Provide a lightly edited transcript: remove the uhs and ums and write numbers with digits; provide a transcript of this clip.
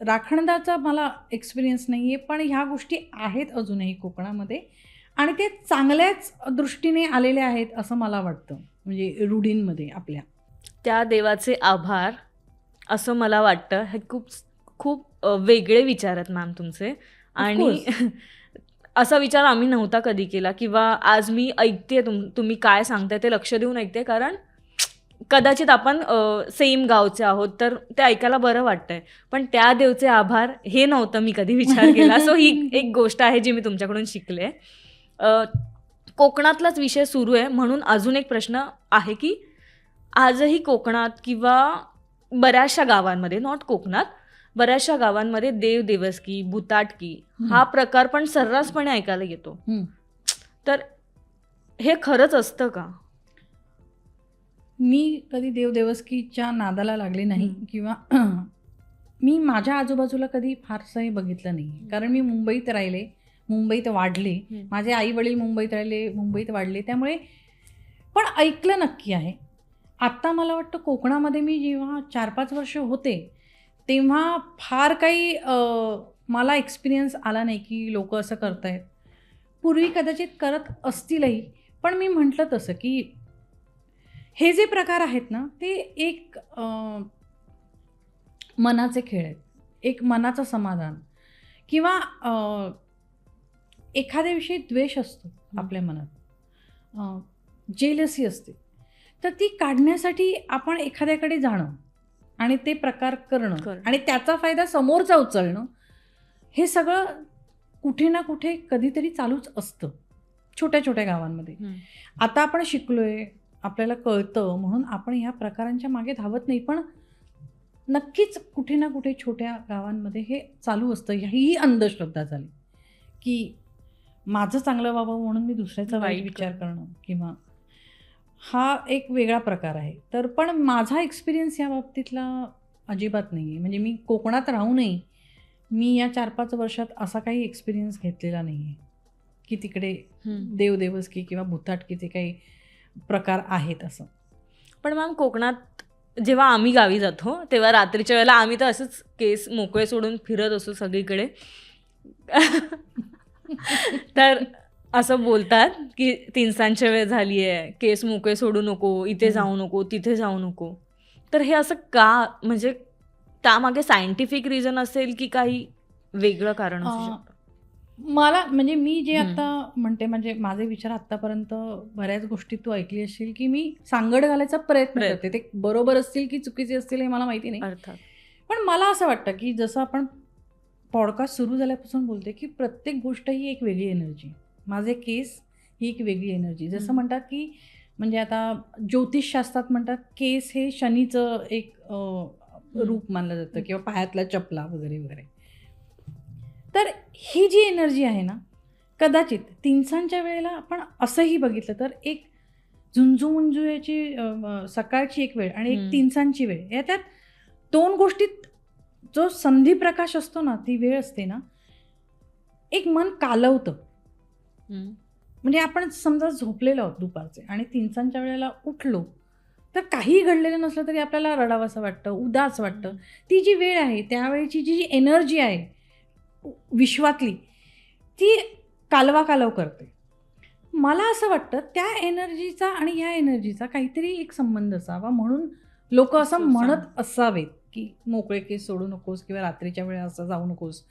राखणदाचा मला एक्सपिरियन्स नाही आहे, पण ह्या गोष्टी आहेत अजूनही कोकणामध्ये आणि ते चांगल्याच दृष्टीने आलेले आहेत असं मला वाटतं, म्हणजे रूढींमध्ये आपल्या. त्या देवाचे आभार असं मला वाटतं. हे खूप खूप वेगळे विचार आहेत मॅम तुमचे. आणि असा विचार आम्ही नव्हता कधी केला, किंवा आज मी ऐकते तुम्ही काय सांगताय ते लक्ष देऊन ऐकते, कारण कदाचित आपण सेम गावचे आहोत तर ते ऐकायला बरं वाटतंय. पण त्या देवचे आभार हे नव्हतं मी कधी विचार केला. सो ही एक गोष्ट आहे जी मी तुमच्याकडून शिकले. कोकणातलाच विषय सुरू आहे म्हणून अजून एक प्रश्न आहे की आजही कोकणात किंवा बऱ्याचशा गावांमध्ये, नॉट कोकणात, बऱ्याचशा गावांमध्ये देव देवस्की, भुताटकी हा प्रकार पण सर्रासपणे ऐकायला येतो. तर हे खरंच असतं का? मी कधी देवदेवस्कीच्या नादाला लागले नाही किंवा मी माझ्या आजूबाजूला कधी फारसंही बघितलं नाही, कारण मी मुंबईत राहिले, मुंबईत वाढले, माझे आई वडील मुंबईत राहिले, मुंबईत वाढले, त्यामुळे पण ऐकलं नक्की आहे. आत्ता मला वाटतं कोकणामध्ये मी जेव्हा 4-5 वर्ष होते तेव्हा फार काही मला एक्सपिरियन्स आला नाही की लोक असं करतायत. पूर्वी कदाचित करत असतीलही, पण मी म्हटलं तसं की हे जे प्रकार आहेत ना ते एक मनाचे खेळ आहेत, एक मनाचं समाधान, किंवा एखाद्याविषयी द्वेष असतो आपल्या मनात, जेलसी असते, तर ती काढण्यासाठी आपण एखाद्याकडे जाणं आणि ते प्रकार करणं आणि त्याचा फायदा समोरचा उचलणं, हे सगळं कुठे ना कुठे कधीतरी चालूच असतं छोट्या छोट्या गावांमध्ये. आता आपण शिकलोय, आपल्याला कळतं म्हणून आपण ह्या प्रकारांच्या मागे धावत नाही, पण नक्कीच कुठे ना कुठे छोट्या गावांमध्ये हे चालू असतं. ही अंधश्रद्धा झाली की माझं चांगलं व्हावं म्हणून मी दुसऱ्याचा वाईट विचार करणं, किंवा हा एक वेगळा प्रकार आहे. तर पण माझा एक्सपिरियन्स या बाबतीतला अजिबात नाही आहे. म्हणजे मी कोकणात राहूनही मी या 4-5 वर्षात असा काही एक्सपिरियन्स घेतलेला नाही आहे की तिकडे देवदेवस्की किंवा भुताटकीचे काही प्रकार आहेत असं. पण मॅम कोकणात जेव्हा आम्ही गावी जातो तेव्हा रात्रीच्या वेळेला आम्ही तर असंच केस मोकळे सोडून फिरत असतो सगळीकडे. तर असं बोलतात की 3 वेळ झाली आहे, केस मोकळे सोडू नको, इथे जाऊ नको, तिथे जाऊ नको. तर हे असं का, म्हणजे त्यामागे सायंटिफिक रिझन असेल की काही वेगळं कारण असू शकतं? मला म्हणजे मी जे आता म्हणते, म्हणजे माझे विचार आत्तापर्यंत बऱ्याच गोष्टी तू ऐकली असशील की मी सांगड घालायचा प्रयत्न करते. ते बरोबर असतील की चुकीचे असतील हे मला माहिती नाही, अर्थात. पण मला असं वाटतं की जसं आपण पॉडकास्ट सुरू झाल्यापासून बोलते की प्रत्येक गोष्ट ही एक वेगळी एनर्जी, माझे केस ही एक वेगळी एनर्जी. जसं म्हणतात की म्हणजे आता ज्योतिषशास्त्रात म्हणतात केस हे शनीचं एक रूप मानलं जातं, किंवा पायातला चपला वगैरे वगैरे. तर ही जी एनर्जी आहे ना, कदाचित 3 वेळेला आपण असंही बघितलं तर एक झुंजूमुंजूची सकाळची एक वेळ आणि एक 3 वेळ, याच्यात 2 गोष्टीत जो संधी प्रकाश असतो ना, ती वेळ असते ना, एक मन कालवतं. म्हणजे आपण समजा झोपलेलो आहोत दुपारचे आणि 3 वेळेला उठलो तर काहीही घडलेलं नसलं तरी आपल्याला रडावंसं वाटतं, उदास वाटतं. ती जी वेळ आहे, त्यावेळेची जी एनर्जी आहे विश्वातली, ती कालवा करते. मला असं वाटतं त्या एनर्जीचा आणि ह्या एनर्जीचा काहीतरी एक संबंध असावा, म्हणून लोक असं म्हणत असावेत की मोकळे केस सोडू नकोस किंवा रात्रीच्या वेळेला असं जाऊ नकोस.